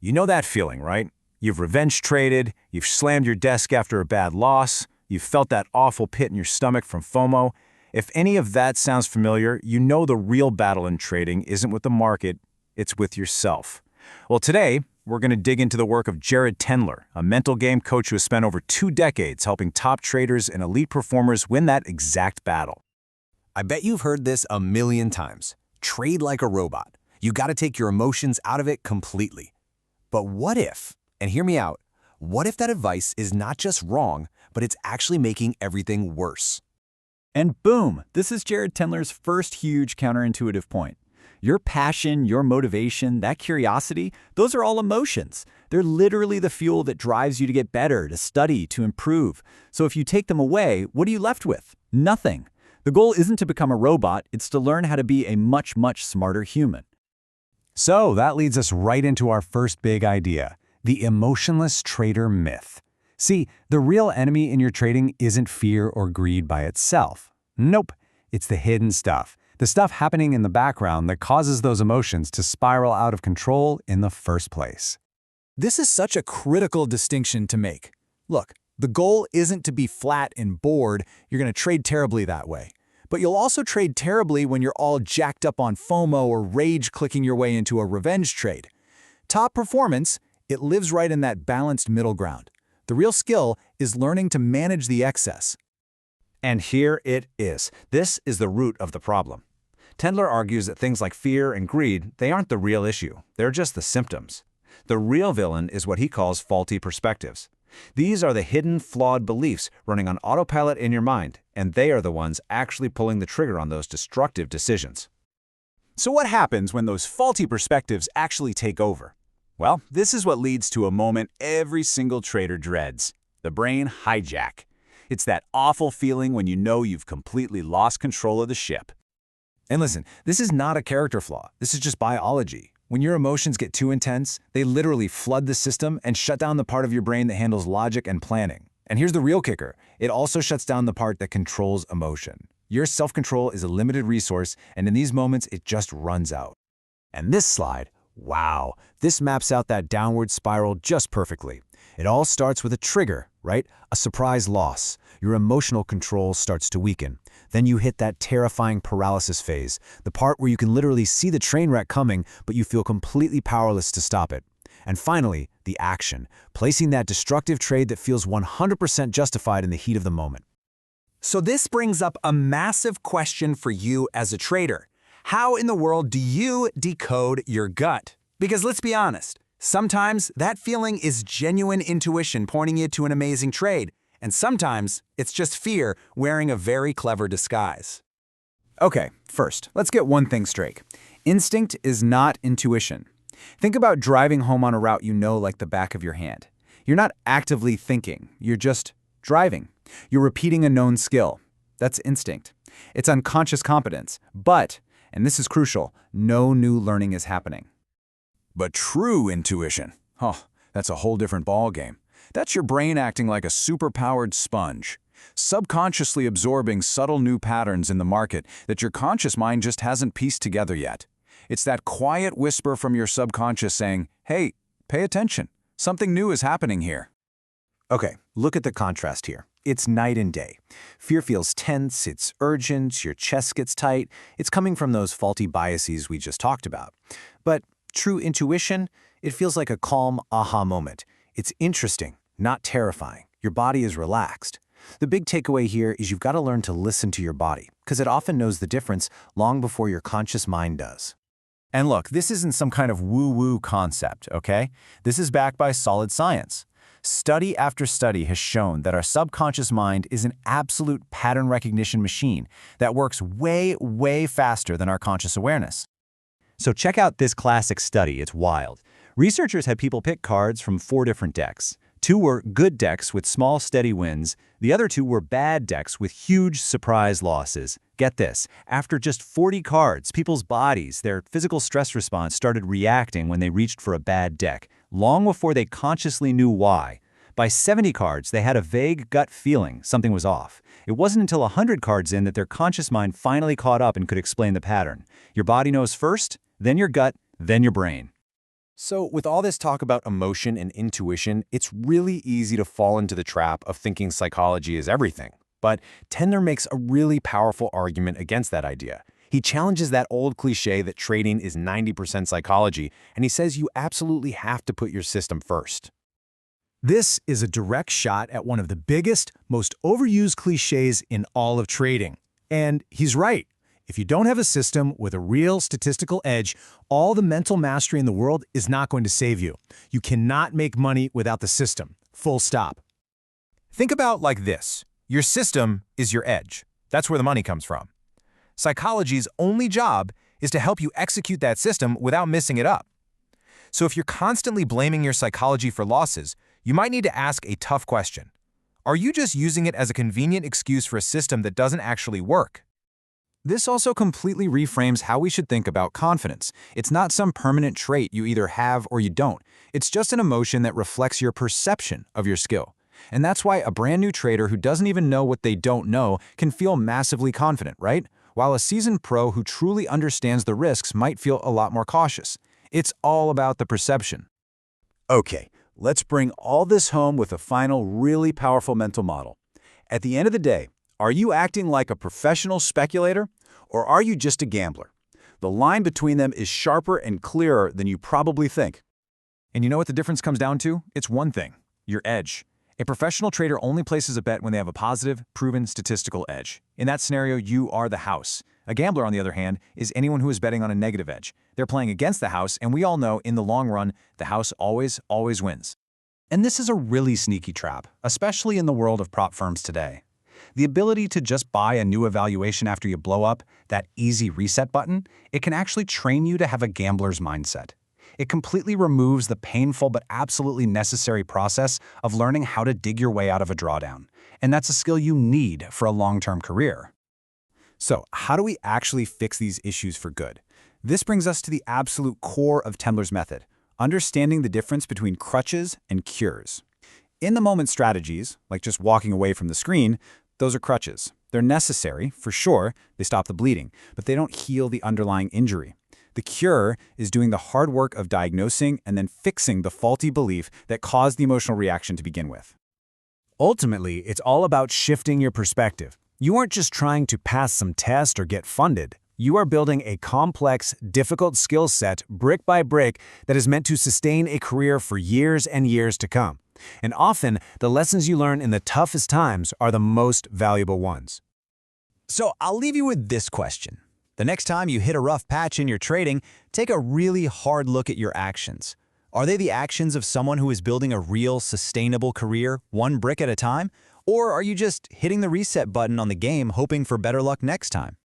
You know that feeling, right? You've revenge traded, you've slammed your desk after a bad loss, you've felt that awful pit in your stomach from FOMO. If any of that sounds familiar, you know the real battle in trading isn't with the market, it's with yourself. Well, today, we're going to dig into the work of Jared Tendler, a mental game coach who has spent over 2 decades helping top traders and elite performers win that exact battle. I bet you've heard this a million times. Trade like a robot. You got to take your emotions out of it completely. But what if, and hear me out, what if that advice is not just wrong, but it's actually making everything worse? And boom, this is Jared Tendler's first huge counterintuitive point. Your passion, your motivation, that curiosity, those are all emotions. They're literally the fuel that drives you to get better, to study, to improve. So if you take them away, what are you left with? Nothing. The goal isn't to become a robot, it's to learn how to be a much, much smarter human. So that leads us right into our first big idea, the emotionless trader myth. See, the real enemy in your trading isn't fear or greed by itself. Nope, it's the hidden stuff. The stuff happening in the background that causes those emotions to spiral out of control in the first place. This is such a critical distinction to make. Look, the goal isn't to be flat and bored. You're going to trade terribly that way. But you'll also trade terribly when you're all jacked up on FOMO or rage clicking your way into a revenge trade. Top performance, it lives right in that balanced middle ground. The real skill is learning to manage the excess. And here it is. This is the root of the problem. Tendler argues that things like fear and greed, they aren't the real issue. They're just the symptoms. The real villain is what he calls faulty perspectives. These are the hidden, flawed beliefs running on autopilot in your mind, and they are the ones actually pulling the trigger on those destructive decisions. So what happens when those faulty perspectives actually take over? Well, this is what leads to a moment every single trader dreads, the brain hijack. It's that awful feeling when you know you've completely lost control of the ship. And listen, this is not a character flaw. This is just biology. When your emotions get too intense, they literally flood the system and shut down the part of your brain that handles logic and planning. And here's the real kicker. It also shuts down the part that controls emotion. Your self-control is a limited resource, and in these moments, it just runs out. And this slide, wow, this maps out that downward spiral just perfectly. It all starts with a trigger, right? A surprise loss. Your emotional control starts to weaken. Then you hit that terrifying paralysis phase, the part where you can literally see the train wreck coming, but you feel completely powerless to stop it. And finally, the action, placing that destructive trade that feels 100% justified in the heat of the moment. So this brings up a massive question for you as a trader. How in the world do you decode your gut? Because let's be honest, sometimes that feeling is genuine intuition pointing you to an amazing trade, and sometimes it's just fear wearing a very clever disguise. Okay, first, let's get one thing straight. Instinct is not intuition. Think about driving home on a route you know like the back of your hand. You're not actively thinking, you're just driving. You're repeating a known skill. That's instinct. It's unconscious competence, but, and this is crucial, no new learning is happening. But true intuition, that's a whole different ballgame. That's your brain acting like a superpowered sponge, subconsciously absorbing subtle new patterns in the market that your conscious mind just hasn't pieced together yet. It's that quiet whisper from your subconscious saying, hey, pay attention, something new is happening here. Okay, look at the contrast here. It's night and day. Fear feels tense, it's urgent, your chest gets tight. It's coming from those faulty biases we just talked about. But true intuition, it feels like a calm aha moment. It's interesting, not terrifying. Your body is relaxed. The big takeaway here is you've got to learn to listen to your body, because it often knows the difference long before your conscious mind does. And look, this isn't some kind of woo-woo concept, okay? This is backed by solid science. Study after study has shown that our subconscious mind is an absolute pattern recognition machine that works way, way faster than our conscious awareness. So check out this classic study, it's wild. Researchers had people pick cards from 4 different decks. 2 were good decks with small, steady wins. The other 2 were bad decks with huge surprise losses. Get this, after just 40 cards, people's bodies, their physical stress response started reacting when they reached for a bad deck, long before they consciously knew why. By 70 cards, they had a vague gut feeling something was off. It wasn't until 100 cards in that their conscious mind finally caught up and could explain the pattern. Your body knows first, then your gut, then your brain. So with all this talk about emotion and intuition, it's really easy to fall into the trap of thinking psychology is everything. But Tendler makes a really powerful argument against that idea. He challenges that old cliche that trading is 90% psychology, and he says you absolutely have to put your system first. This is a direct shot at one of the biggest, most overused cliches in all of trading. And he's right. If you don't have a system with a real statistical edge, all the mental mastery in the world is not going to save you. You cannot make money without the system. Full stop. Think about like this. Your system is your edge. That's where the money comes from. Psychology's only job is to help you execute that system without messing it up. So if you're constantly blaming your psychology for losses, you might need to ask a tough question. Are you just using it as a convenient excuse for a system that doesn't actually work? This also completely reframes how we should think about confidence. It's not some permanent trait you either have or you don't. It's just an emotion that reflects your perception of your skill. And that's why a brand new trader who doesn't even know what they don't know can feel massively confident, right? While a seasoned pro who truly understands the risks might feel a lot more cautious. It's all about the perception. Okay, let's bring all this home with a final, really powerful mental model. At the end of the day, are you acting like a professional speculator, or are you just a gambler? The line between them is sharper and clearer than you probably think. And you know what the difference comes down to? It's one thing, your edge. A professional trader only places a bet when they have a positive, proven statistical edge. In that scenario, you are the house. A gambler, on the other hand, is anyone who is betting on a negative edge. They're playing against the house, and we all know in the long run, the house always wins. And this is a really sneaky trap, especially in the world of prop firms today. The ability to just buy a new evaluation after you blow up, that easy reset button, it can actually train you to have a gambler's mindset. It completely removes the painful but absolutely necessary process of learning how to dig your way out of a drawdown. And that's a skill you need for a long-term career. So, how do we actually fix these issues for good? This brings us to the absolute core of Tendler's method, understanding the difference between crutches and cures. In-the-moment strategies, like just walking away from the screen, those are crutches. They're necessary, for sure, they stop the bleeding, but they don't heal the underlying injury. The cure is doing the hard work of diagnosing and then fixing the faulty belief that caused the emotional reaction to begin with. Ultimately, it's all about shifting your perspective. You aren't just trying to pass some test or get funded. You are building a complex, difficult skill set, brick by brick, that is meant to sustain a career for years and years to come. And often, the lessons you learn in the toughest times are the most valuable ones. So I'll leave you with this question. The next time you hit a rough patch in your trading, take a really hard look at your actions. Are they the actions of someone who is building a real, sustainable career, one brick at a time? Or are you just hitting the reset button on the game hoping for better luck next time?